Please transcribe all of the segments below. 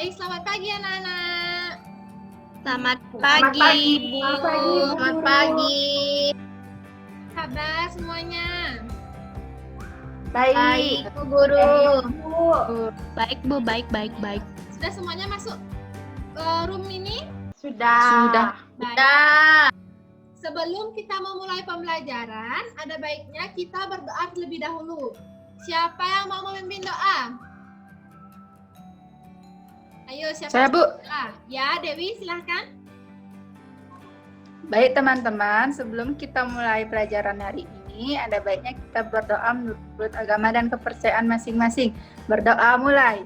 Baik, selamat pagi anak-anak. Selamat pagi, Ibu. Selamat pagi. Kabar semuanya? Baik, Bu Guru. Baik, Bu. Baik. Sudah semuanya masuk ke room ini? Sudah. Baik. Sebelum kita memulai pembelajaran, ada baiknya kita berdoa terlebih dahulu. Siapa yang mau memimpin doa? Ayo, siapa? Saya, Bu. Ya, Dewi, silahkan. Baik teman-teman, sebelum kita mulai pelajaran hari ini, ada baiknya kita berdoa menurut agama dan kepercayaan masing-masing. Berdoa mulai.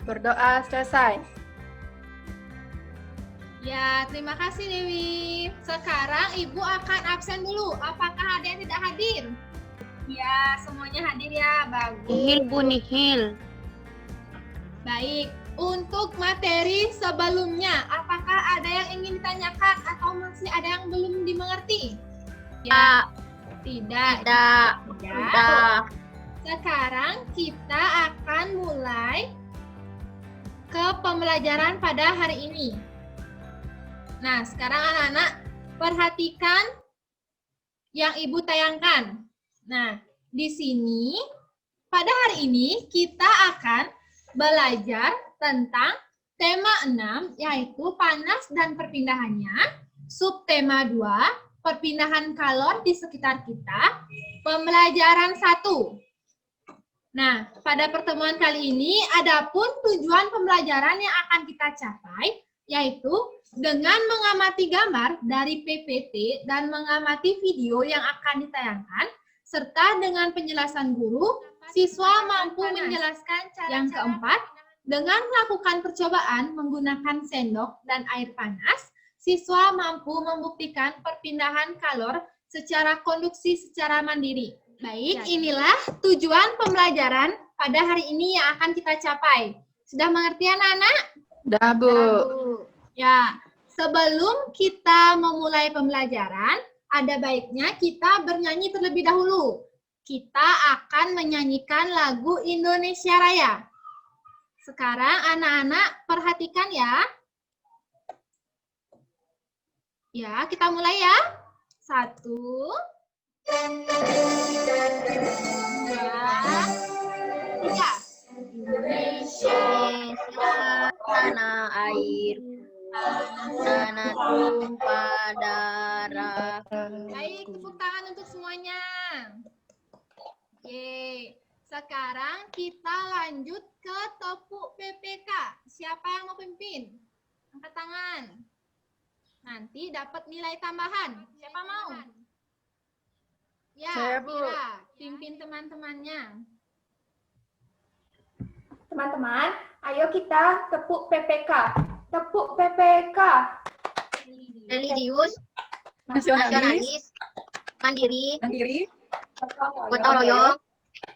Berdoa selesai. Ya, terima kasih Dewi. Sekarang Ibu akan absen dulu. Apakah ada yang tidak hadir? Ya, semuanya hadir ya. Bagus. Nihil, Bu, nihil. Baik. Untuk materi sebelumnya, apakah ada yang ingin ditanyakan atau masih ada yang belum dimengerti? Ya, tidak. Sudah. Sekarang kita akan mulai ke pembelajaran pada hari ini. Nah, sekarang anak-anak perhatikan yang Ibu tayangkan. Nah, di sini pada hari ini kita akan belajar tentang tema 6 yaitu panas dan perpindahannya, subtema 2, perpindahan kalor di sekitar kita, pembelajaran 1. Nah, pada pertemuan kali ini adapun tujuan pembelajaran yang akan kita capai yaitu dengan mengamati gambar dari PPT dan mengamati video yang akan ditayangkan, serta dengan penjelasan guru, siswa mampu menjelaskan cara. Yang keempat, dengan melakukan percobaan menggunakan sendok dan air panas, siswa mampu membuktikan perpindahan kalor secara konduksi secara mandiri. Baik, inilah tujuan pembelajaran pada hari ini yang akan kita capai. Sudah mengerti anak-anak? Sudah, Bu. Ya, sebelum kita memulai pembelajaran, ada baiknya kita bernyanyi terlebih dahulu. Kita akan menyanyikan lagu Indonesia Raya. Sekarang anak-anak perhatikan ya. Ya, kita mulai ya. 1, 2, 3. Indonesia, tanah air, tanah tumpah darah. Baik, tepuk tangan untuk semuanya. Oke, sekarang kita lanjut ke topuk PPK. Siapa yang mau pimpin? Angkat tangan. Nanti dapat nilai tambahan. Siapa mau? Ya, Saya, Bu. Mira, pimpin teman-temannya. Teman-teman, ayo kita tepuk PPK. Tepuk PPK. Religius, nasionalis, mandiri, gotong Gotong royong,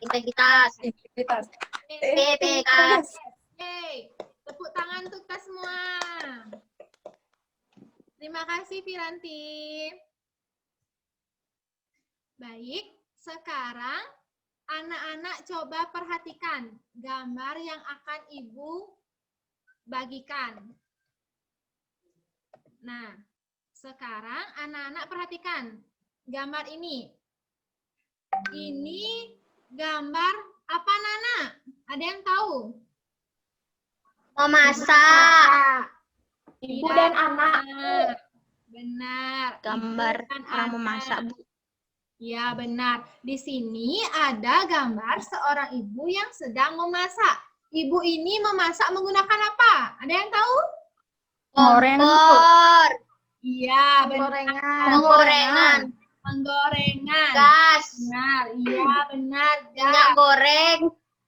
integritas, PPK. Yeay, tepuk tangan untuk kita semua. Terima kasih Piranti. Baik, sekarang anak-anak coba perhatikan gambar yang akan Ibu bagikan. Nah, sekarang anak-anak perhatikan gambar ini. Ini gambar apa, Nana? Ada yang tahu? Memasak, Ibu Ya, dan anak. benar. gambar Ibu dan orang anak. memasak, Bu. Ya, benar. Di sini ada gambar seorang ibu yang sedang memasak. Ibu ini memasak menggunakan apa? Ada yang tahu? Kompor, Iya, benar. penggorengan, Penggorengan. gas, Benar. Iya, benar. minyak goreng,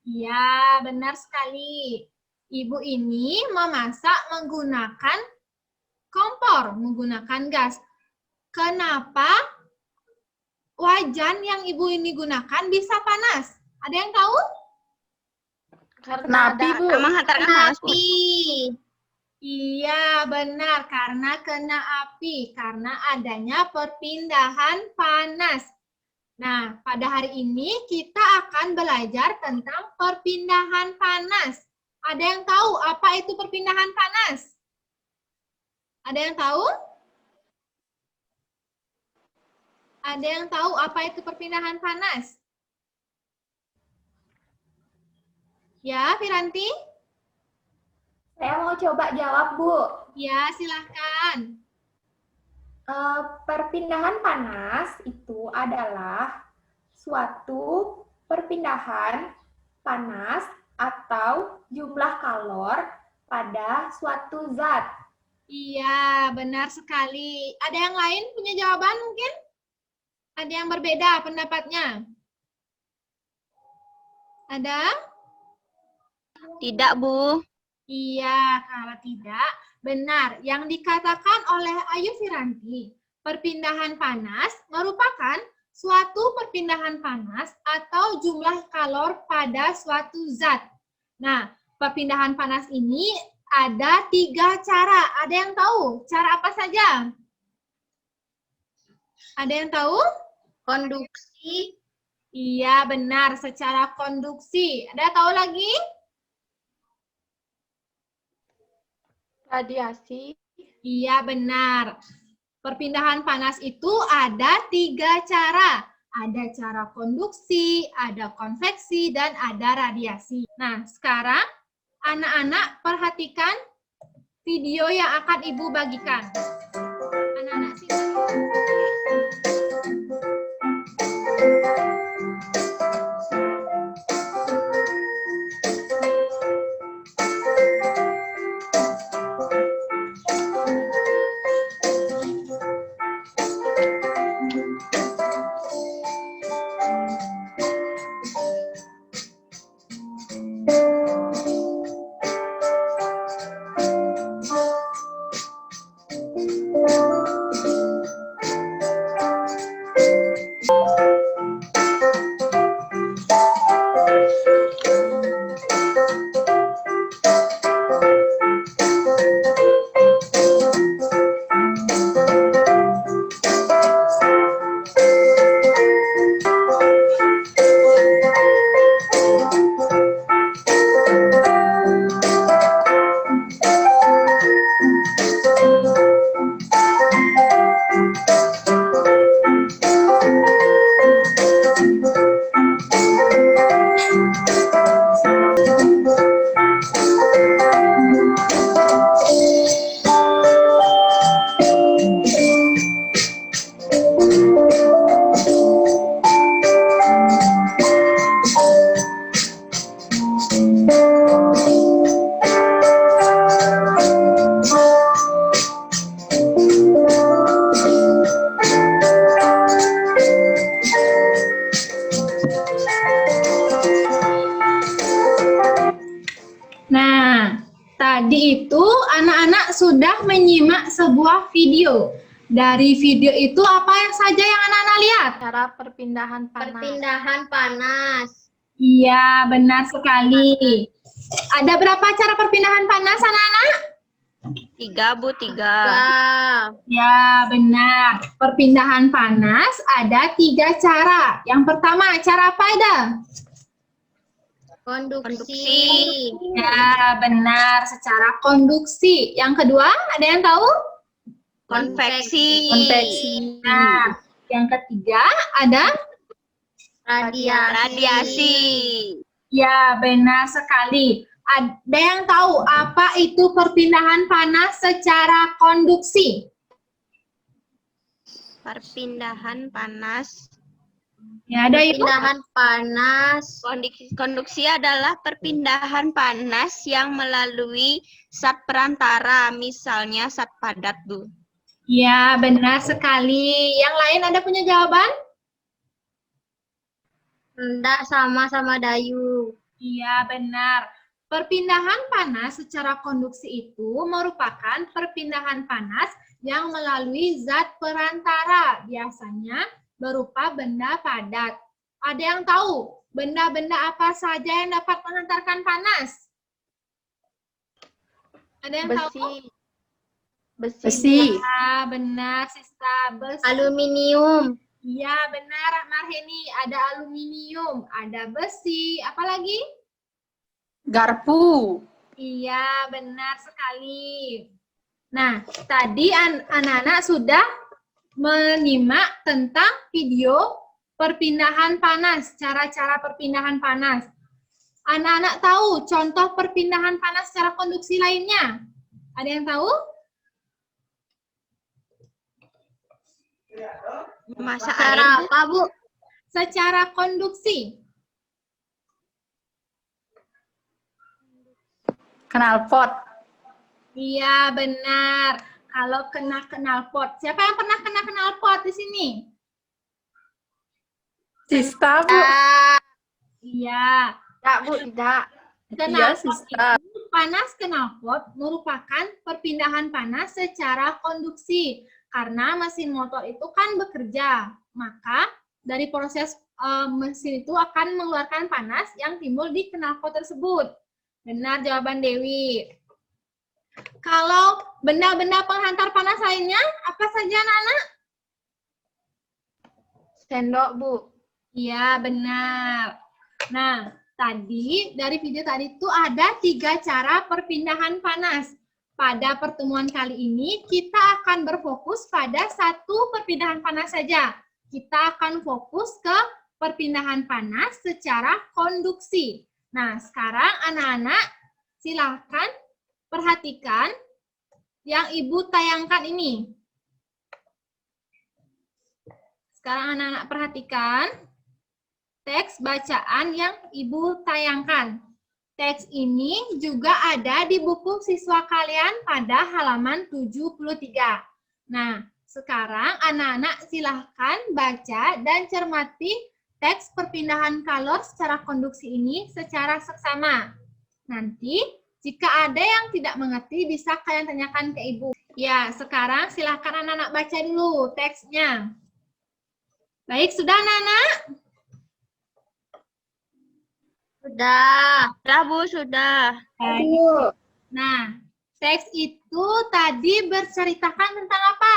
Iya, benar sekali. Ibu ini memasak menggunakan kompor, menggunakan gas. Kenapa wajan yang ibu ini gunakan bisa panas? Ada yang tahu? Karena api, Bu. menghantarkan panas, Bu. api, Iya, benar. Karena kena api. Karena adanya perpindahan panas. Nah, pada hari ini kita akan belajar tentang perpindahan panas. Ada yang tahu apa itu perpindahan panas? Ada yang tahu? Ada yang tahu apa itu perpindahan panas? Ya, Firanti? Saya mau coba jawab, Bu. Ya, silahkan. Perpindahan panas itu adalah suatu perpindahan panas atau jumlah kalor pada suatu zat. Iya, benar sekali. Ada yang lain punya jawaban mungkin? Ada yang berbeda pendapatnya? Ada? Tidak, Bu. Iya, kalau tidak, benar. Yang dikatakan oleh Ayu Firanti, perpindahan panas merupakan suatu perpindahan panas atau jumlah kalor pada suatu zat. Nah, perpindahan panas ini ada 3 cara. Ada yang tahu cara apa saja? Ada yang tahu? Konduksi. Iya, benar. Secara konduksi. Ada tahu lagi? Radiasi. Iya, benar. Perpindahan panas itu ada 3 cara. Ada cara konduksi, ada konveksi, dan ada radiasi. Nah, sekarang anak-anak perhatikan video yang akan Ibu bagikan. Anak-anak silakan. Nah, tadi itu anak-anak sudah menyimak sebuah video. Dari video itu apa yang saja yang anak-anak lihat? Cara perpindahan panas. Perpindahan panas. Iya, benar sekali. Ada berapa cara perpindahan panas, anak-anak? 3, Bu, 3. Ya, benar. Perpindahan panas ada 3 cara. Yang pertama, cara apa, Ida? Konduksi. Ya, benar. Secara konduksi. Yang kedua, ada yang tahu? Konveksi. Nah, yang ketiga ada? Radiasi. Ya, benar sekali. Ada yang tahu apa itu perpindahan panas secara konduksi? Perpindahan panas. Ya, ada Ibu? Perpindahan panas. Konduksi adalah perpindahan panas yang melalui zat perantara, misalnya zat padat, Bu. Ya, benar sekali. Yang lain ada punya jawaban? Enggak, sama Dayu. Iya, benar. Perpindahan panas secara konduksi itu merupakan perpindahan panas yang melalui zat perantara, biasanya berupa benda padat. Ada yang tahu benda-benda apa saja yang dapat mengantarkan panas? Ada yang tahu? Besi. Ya, benar, Sista. Besi. Aluminium. Iya, benar, Marheni. Ada aluminium, ada besi, apa lagi? Garpu. Iya, benar sekali. Nah, tadi anak-anak sudah menyimak tentang video perpindahan panas, cara-cara perpindahan panas. Anak-anak tahu contoh perpindahan panas secara konduksi lainnya? Ada yang tahu? Memasak Cara air, Bu. apa, Bu? Secara konduksi. Knalpot. Iya, benar. Kalau kena knalpot. Siapa yang pernah kena knalpot di sini? Sista, Bu. Iya. Tidak, Bu, tidak. Iya, Knalpot Sista. itu panas knalpot merupakan perpindahan panas secara konduksi. Karena mesin motor itu kan bekerja. Maka dari proses mesin itu akan mengeluarkan panas yang timbul di knalpot tersebut. Benar jawaban Dewi. Kalau benda-benda penghantar panas lainnya, apa saja anak-anak? Sendok, Bu. Iya, benar. Nah, tadi dari video tadi itu ada 3 cara perpindahan panas. Pada pertemuan kali ini, kita akan berfokus pada satu perpindahan panas saja. Kita akan fokus ke perpindahan panas secara konduksi. Nah, sekarang anak-anak silakan perhatikan yang Ibu tayangkan ini. Sekarang anak-anak perhatikan teks bacaan yang Ibu tayangkan. Teks ini juga ada di buku siswa kalian pada halaman 73. Nah, sekarang anak-anak silahkan baca dan cermati teks perpindahan kalor secara konduksi ini secara seksama. Nanti, jika ada yang tidak mengerti, bisa kalian tanyakan ke Ibu. Ya, sekarang silahkan anak-anak baca dulu teksnya. Baik, sudah anak-anak? Sudah, Bu, sudah. Baik. Nah, teks itu tadi berceritakan tentang apa?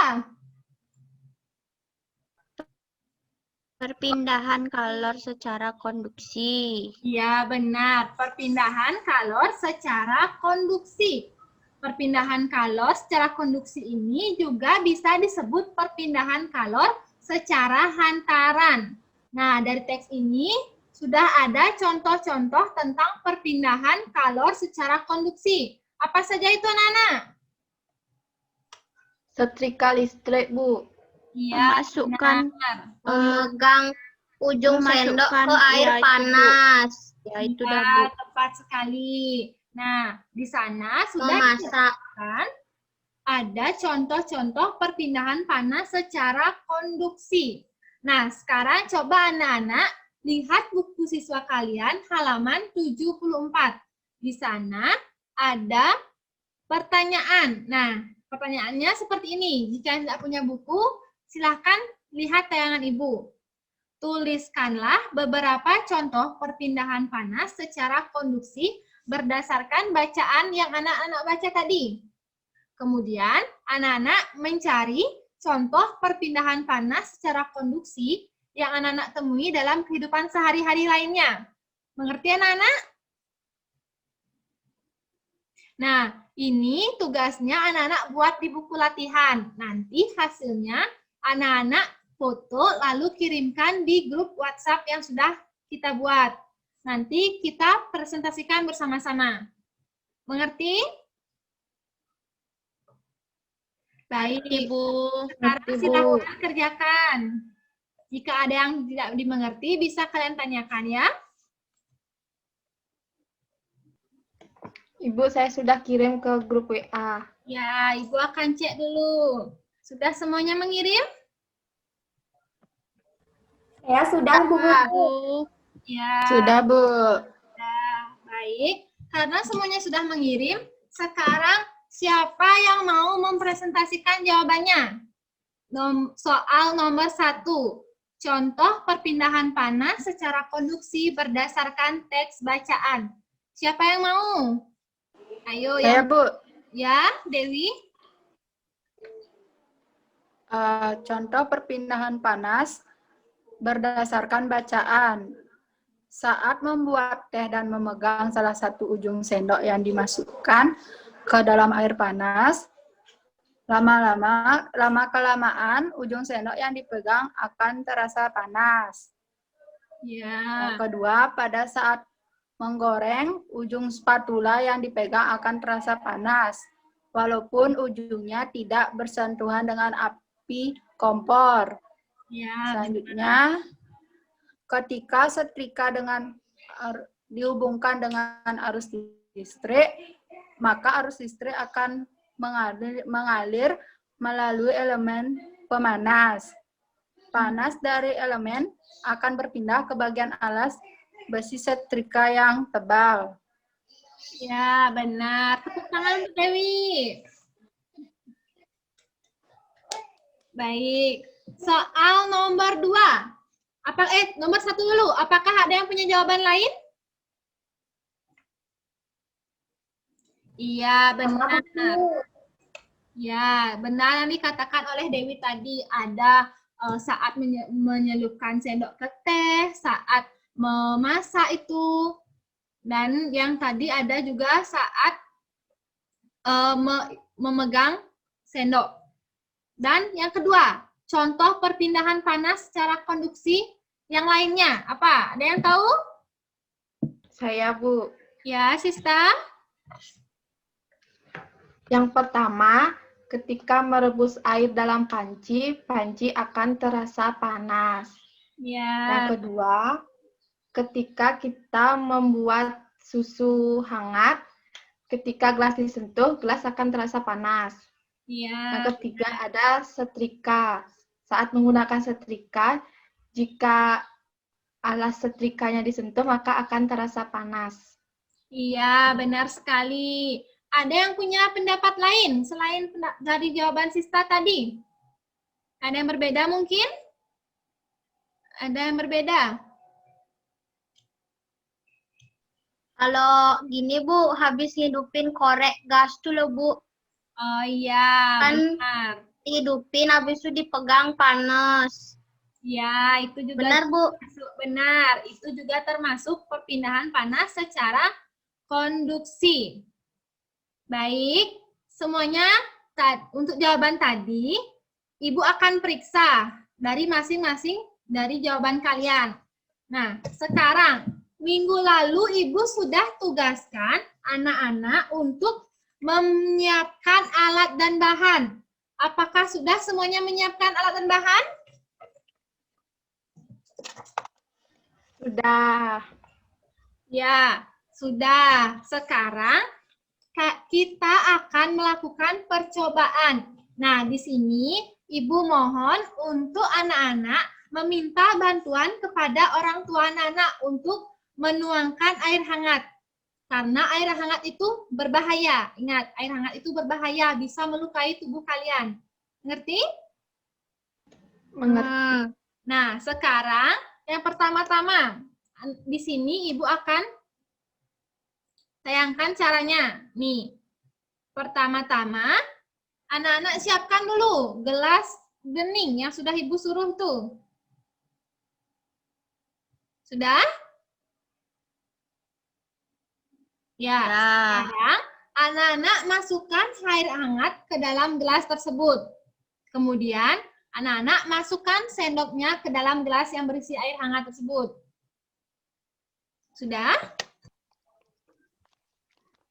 Perpindahan kalor secara konduksi. Ya, benar. Perpindahan kalor secara konduksi. Perpindahan kalor secara konduksi ini juga bisa disebut perpindahan kalor secara hantaran. Nah, dari teks ini sudah ada contoh-contoh tentang perpindahan kalor secara konduksi. Apa saja itu, anak-anak? Setrika listrik, Bu. Iya, Memasukkan benar. memegang ujung sendok ke air panas. Ya, itu dah, Bu. Ya, tepat sekali. Nah, di sana sudah Memasak. dijelaskan ada contoh-contoh perpindahan panas secara konduksi. Nah, sekarang coba anak-anak lihat buku siswa kalian halaman 74. Di sana ada pertanyaan. Nah, pertanyaannya seperti ini. Jika tidak punya buku, silahkan lihat tayangan Ibu. Tuliskanlah beberapa contoh perpindahan panas secara konduksi berdasarkan bacaan yang anak-anak baca tadi. Kemudian, anak-anak mencari contoh perpindahan panas secara konduksi yang anak-anak temui dalam kehidupan sehari-hari lainnya. Mengerti anak-anak? Nah, ini tugasnya anak-anak buat di buku latihan. Nanti hasilnya anak-anak foto lalu kirimkan di grup WhatsApp yang sudah kita buat. Nanti kita presentasikan bersama-sama. Mengerti? Baik, Ibu. sekarang silakan kerjakan. Jika ada yang tidak dimengerti, bisa kalian tanyakan ya. Ibu, saya sudah kirim ke grup WA. Ya, Ibu akan cek dulu. Sudah semuanya mengirim? Saya sudah, Bu. Ya. Sudah, Bu. Sudah. Baik. Karena semuanya sudah mengirim, sekarang siapa yang mau mempresentasikan jawabannya? Soal nomor 1. Contoh perpindahan panas secara konduksi berdasarkan teks bacaan. Siapa yang mau? Ayo Saya, yang Bu. ya, Dewi. Contoh perpindahan panas berdasarkan bacaan. Saat membuat teh dan memegang salah satu ujung sendok yang dimasukkan ke dalam air panas, lama-kelamaan ujung sendok yang dipegang akan terasa panas. Ya. Yang kedua, pada saat menggoreng, ujung spatula yang dipegang akan terasa panas, walaupun ujungnya tidak bersentuhan dengan api kompor. Ya. Selanjutnya, ketika setrika dihubungkan dengan arus listrik, maka arus listrik akan mengalir melalui elemen pemanas. Panas dari elemen akan berpindah ke bagian alas besi setrika yang tebal. Ya, benar. Tepuk tangan untuk Dewi. Baik. Soal nomor 2. Nomor 1 dulu. Apakah ada yang punya jawaban lain? Iya, benar. Ya, benar yang dikatakan oleh Dewi tadi. Ada saat menyelupkan sendok ke teh, saat memasak itu. Dan yang tadi ada juga saat memegang sendok. Dan yang kedua, contoh perpindahan panas secara konduksi yang lainnya. Apa? Ada yang tahu? Saya, Bu. Ya, Sista. Yang pertama, ketika merebus air dalam panci, panci akan terasa panas. Ya. Yang kedua, ketika kita membuat susu hangat, ketika gelas disentuh, gelas akan terasa panas. Ya. Yang ketiga ada setrika. Saat menggunakan setrika, jika alas setrikanya disentuh, maka akan terasa panas. Iya, benar sekali. Ada yang punya pendapat lain selain dari jawaban Sista tadi? Ada yang berbeda mungkin? Ada yang berbeda? Kalau gini Bu, habis ngidupin korek gas tuh loh Bu. Oh iya, Kan benar. hidupin habis itu dipegang panas. Ya, itu juga Benar Bu. benar. Itu juga termasuk perpindahan panas secara konduksi. Baik, semuanya untuk jawaban tadi, Ibu akan periksa dari masing-masing dari jawaban kalian. Nah, sekarang minggu lalu Ibu sudah tugaskan anak-anak untuk menyiapkan alat dan bahan. Apakah sudah semuanya menyiapkan alat dan bahan? Sudah. Ya, sudah. Sekarang kita akan melakukan percobaan. Nah, di sini Ibu mohon untuk anak-anak meminta bantuan kepada orang tua anak-anak untuk menuangkan air hangat. Karena air hangat itu berbahaya. Ingat, air hangat itu berbahaya, bisa melukai tubuh kalian. Ngerti? Mengerti. Nah, sekarang yang pertama-tama, di sini Ibu akan tayangkan caranya. Nih, pertama-tama, anak-anak siapkan dulu gelas bening yang sudah Ibu suruh tuh. Sudah? Ya, sekarang anak-anak masukkan air hangat ke dalam gelas tersebut. Kemudian, anak-anak masukkan sendoknya ke dalam gelas yang berisi air hangat tersebut. Sudah?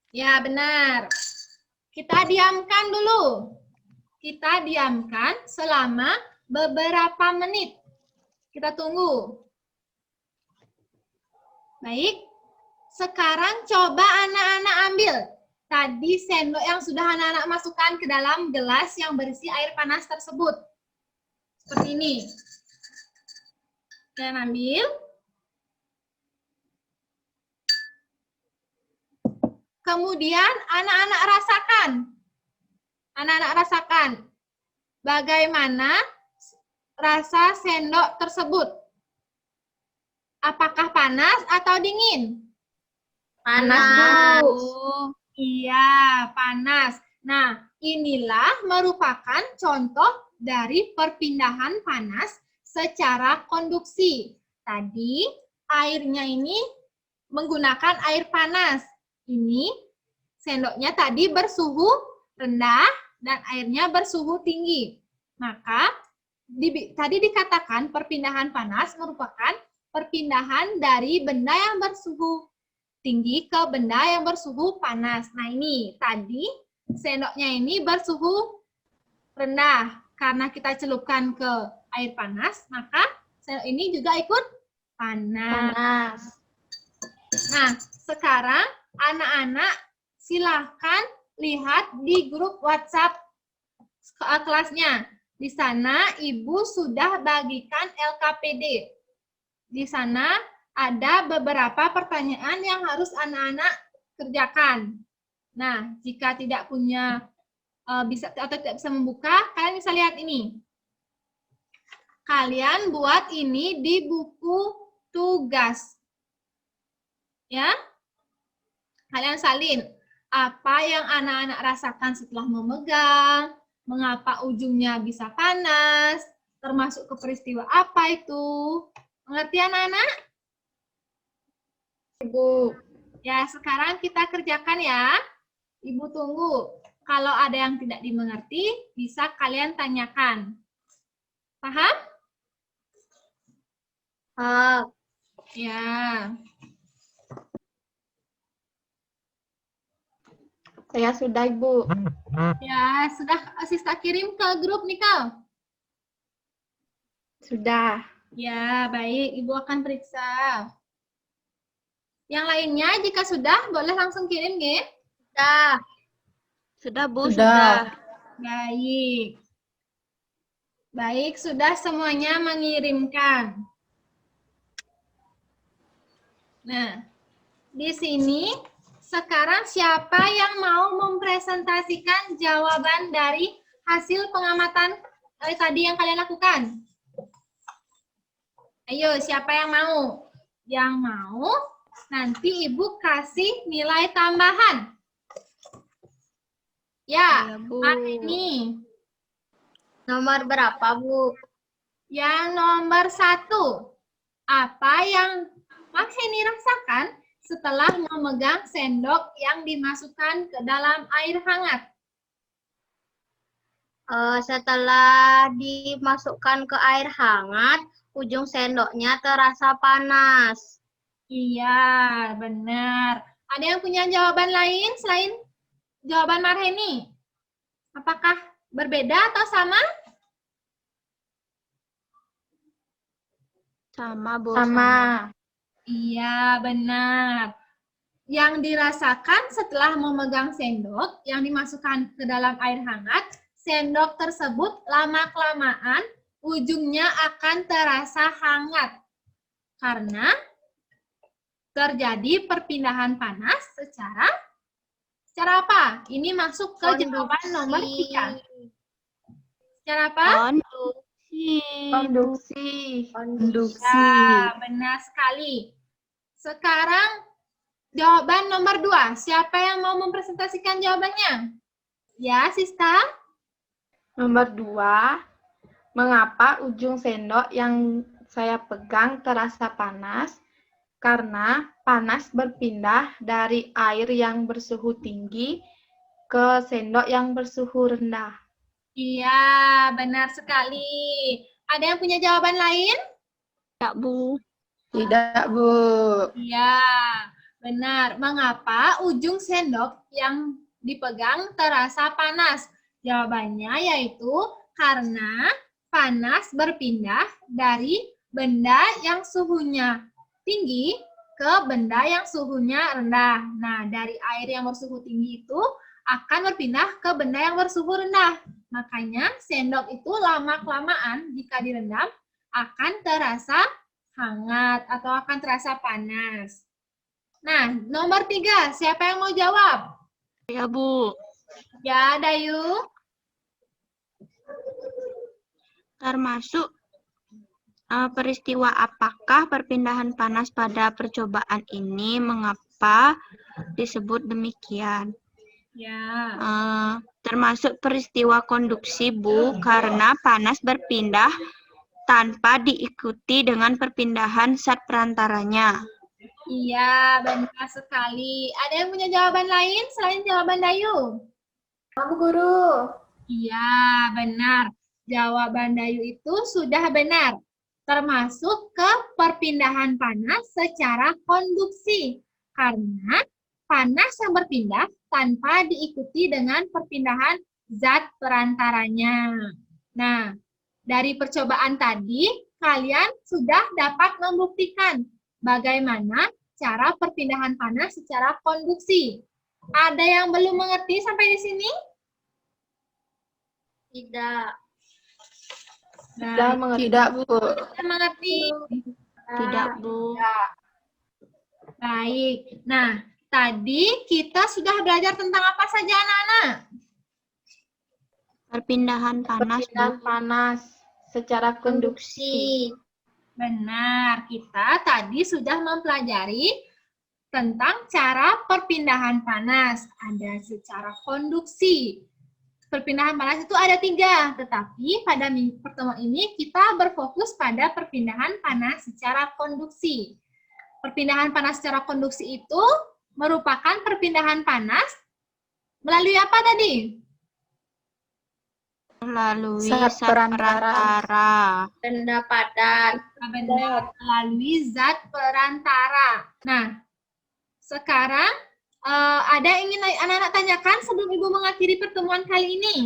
Ya, benar. Kita diamkan dulu. Kita diamkan selama beberapa menit. Kita tunggu. Baik. Sekarang coba anak-anak ambil. Tadi sendok yang sudah anak-anak masukkan ke dalam gelas yang berisi air panas tersebut. Seperti ini. Kalian ambil. Kemudian anak-anak rasakan. Anak-anak rasakan bagaimana rasa sendok tersebut. Apakah panas atau dingin? Panas. Oh, iya, panas. Nah, inilah merupakan contoh dari perpindahan panas secara konduksi. Tadi airnya ini menggunakan air panas. Ini sendoknya tadi bersuhu rendah dan airnya bersuhu tinggi. Maka tadi dikatakan perpindahan panas merupakan perpindahan dari benda yang bersuhu tinggi ke benda yang bersuhu panas. Nah ini tadi sendoknya ini bersuhu rendah. Karena kita celupkan ke air panas, maka sendok ini juga ikut panas. Nah, sekarang anak-anak silahkan lihat di grup WhatsApp kelasnya. Di sana Ibu sudah bagikan LKPD. Di sana ada beberapa pertanyaan yang harus anak-anak kerjakan. Nah, jika tidak punya bisa atau tidak bisa membuka, kalian bisa lihat ini. Kalian buat ini di buku tugas. Ya. Kalian salin apa yang anak-anak rasakan setelah memegang, mengapa ujungnya bisa panas, termasuk ke peristiwa apa itu. Mengerti anak-anak? Ibu. Ya, sekarang kita kerjakan ya. Ibu tunggu. Kalau ada yang tidak dimengerti, bisa kalian tanyakan. Paham? Ya. Saya sudah, Ibu. Ya, sudah Sista kirim ke grup nih, Kal? Sudah. Ya, baik. Ibu akan periksa. Yang lainnya, jika sudah, boleh langsung kirim, nggih? Sudah, Bu, sudah. Baik. Baik, sudah semuanya mengirimkan. Nah, di sini sekarang siapa yang mau mempresentasikan jawaban dari hasil pengamatan tadi yang kalian lakukan? Ayo, siapa yang mau? Yang mau, nanti Ibu kasih nilai tambahan. Ya, Bu. ini. Nomor berapa, Bu? Yang nomor 1. Apa yang Mas Heni rasakan setelah memegang sendok yang dimasukkan ke dalam air hangat? Setelah dimasukkan ke air hangat, ujung sendoknya terasa panas. Iya, benar. Ada yang punya jawaban lain selain jawaban Marheni? Apakah berbeda atau sama? Sama, Bu. Sama. Iya, benar. Yang dirasakan setelah memegang sendok yang dimasukkan ke dalam air hangat, sendok tersebut lama-kelamaan ujungnya akan terasa hangat. Karena terjadi perpindahan panas secara apa? Ini masuk ke jawaban nomor 3. Secara apa? Konduksi. Ya, benar sekali. Sekarang jawaban nomor 2. Siapa yang mau mempresentasikan jawabannya? Ya, Sista. Nomor 2. Mengapa ujung sendok yang saya pegang terasa panas? Karena panas berpindah dari air yang bersuhu tinggi ke sendok yang bersuhu rendah. Iya, benar sekali. Ada yang punya jawaban lain? Ya, Bu. Tidak, Bu. Iya, benar. Mengapa ujung sendok yang dipegang terasa panas? Jawabannya yaitu karena panas berpindah dari benda yang suhunya tinggi ke benda yang suhunya rendah. Nah, dari air yang bersuhu tinggi itu akan berpindah ke benda yang bersuhu rendah. Makanya sendok itu lama-kelamaan jika direndam akan terasa hangat atau akan terasa panas. Nah, nomor 3, siapa yang mau jawab? Ya, Bu. Ya, Dayu. Termasuk peristiwa apakah perpindahan panas pada percobaan ini, mengapa disebut demikian? Ya. Termasuk peristiwa konduksi, Bu, karena panas berpindah tanpa diikuti dengan perpindahan zat perantaranya. Iya, benar sekali. Ada yang punya jawaban lain selain jawaban Dayu? Bu Guru. Iya, benar. Jawaban Dayu itu sudah benar. Termasuk ke perpindahan panas secara konduksi. Karena panas yang berpindah tanpa diikuti dengan perpindahan zat perantaranya. Nah, dari percobaan tadi, kalian sudah dapat membuktikan bagaimana cara perpindahan panas secara konduksi. Ada yang belum mengerti sampai di sini? Tidak. Sudah mengerti. Tidak, Bu. Sudah mengerti? Tidak, Bu. Baik. Nah, tadi kita sudah belajar tentang apa saja, anak-anak? Perpindahan panas, Perpindahan Bu. panas secara konduksi. Benar, kita tadi sudah mempelajari tentang cara perpindahan panas. Ada secara konduksi. Perpindahan panas itu ada 3, tetapi pada pertemuan ini kita berfokus pada perpindahan panas secara konduksi. Perpindahan panas secara konduksi itu merupakan perpindahan panas melalui apa tadi? Melalui Zat zat perantara. Benda padat. Benar, melalui zat perantara. Nah, sekarang ada yang ingin anak-anak tanyakan sebelum Ibu mengakhiri pertemuan kali ini?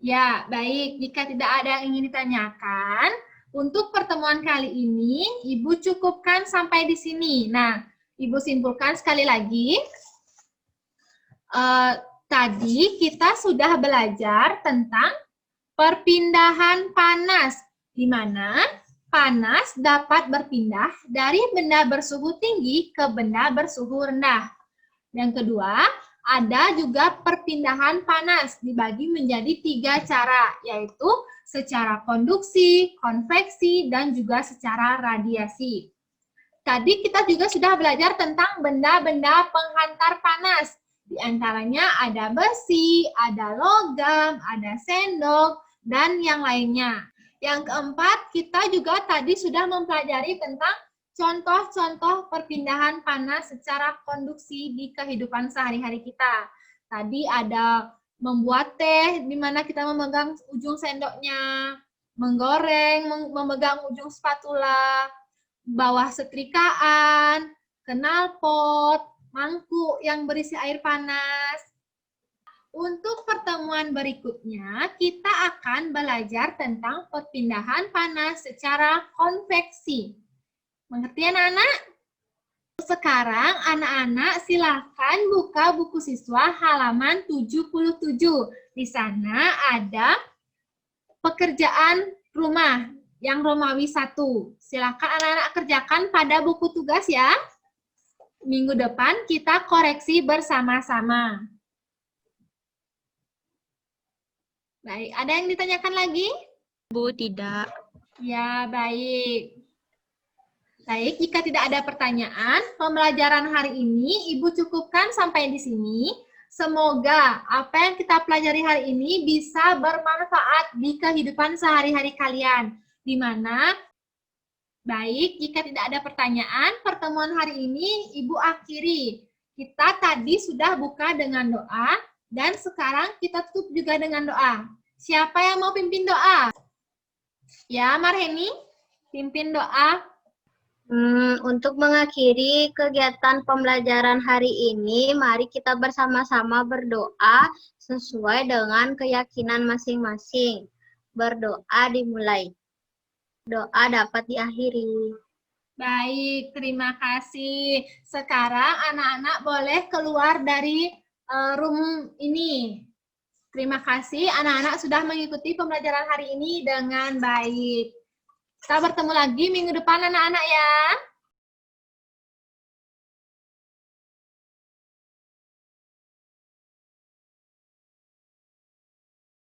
Ya, baik. Jika tidak ada yang ingin ditanyakan, untuk pertemuan kali ini, Ibu cukupkan sampai di sini. Nah, Ibu simpulkan sekali lagi. Tadi kita sudah belajar tentang perpindahan panas, di mana panas dapat berpindah dari benda bersuhu tinggi ke benda bersuhu rendah. Yang kedua, ada juga perpindahan panas dibagi menjadi 3 cara, yaitu secara konduksi, konveksi, dan juga secara radiasi. Tadi kita juga sudah belajar tentang benda-benda penghantar panas. Di antaranya ada besi, ada logam, ada sendok, dan yang lainnya. Yang keempat, kita juga tadi sudah mempelajari tentang contoh-contoh perpindahan panas secara konduksi di kehidupan sehari-hari kita. Tadi ada membuat teh, di mana kita memegang ujung sendoknya, menggoreng, memegang ujung spatula, bawah setrikaan, knalpot, mangkuk yang berisi air panas. Untuk pertemuan berikutnya, kita akan belajar tentang perpindahan panas secara konveksi. Mengerti anak-anak? Sekarang anak-anak silakan buka buku siswa halaman 77. Di sana ada pekerjaan rumah yang Romawi 1. Silakan anak-anak kerjakan pada buku tugas ya. Minggu depan kita koreksi bersama-sama. Baik, ada yang ditanyakan lagi? Bu, tidak. Ya, baik. Baik, jika tidak ada pertanyaan, pembelajaran hari ini Ibu cukupkan sampai di sini. Semoga apa yang kita pelajari hari ini bisa bermanfaat di kehidupan sehari-hari kalian. Di mana, baik, jika tidak ada pertanyaan, pertemuan hari ini Ibu akhiri. Kita tadi sudah buka dengan doa, dan sekarang kita tutup juga dengan doa. Siapa yang mau pimpin doa? Ya, Marheni, pimpin doa. Untuk mengakhiri kegiatan pembelajaran hari ini, mari kita bersama-sama berdoa sesuai dengan keyakinan masing-masing. Berdoa dimulai. Doa dapat diakhiri. Baik, terima kasih. Sekarang anak-anak boleh keluar dari room ini. Terima kasih anak-anak sudah mengikuti pembelajaran hari ini dengan baik. Kita bertemu lagi minggu depan anak-anak ya.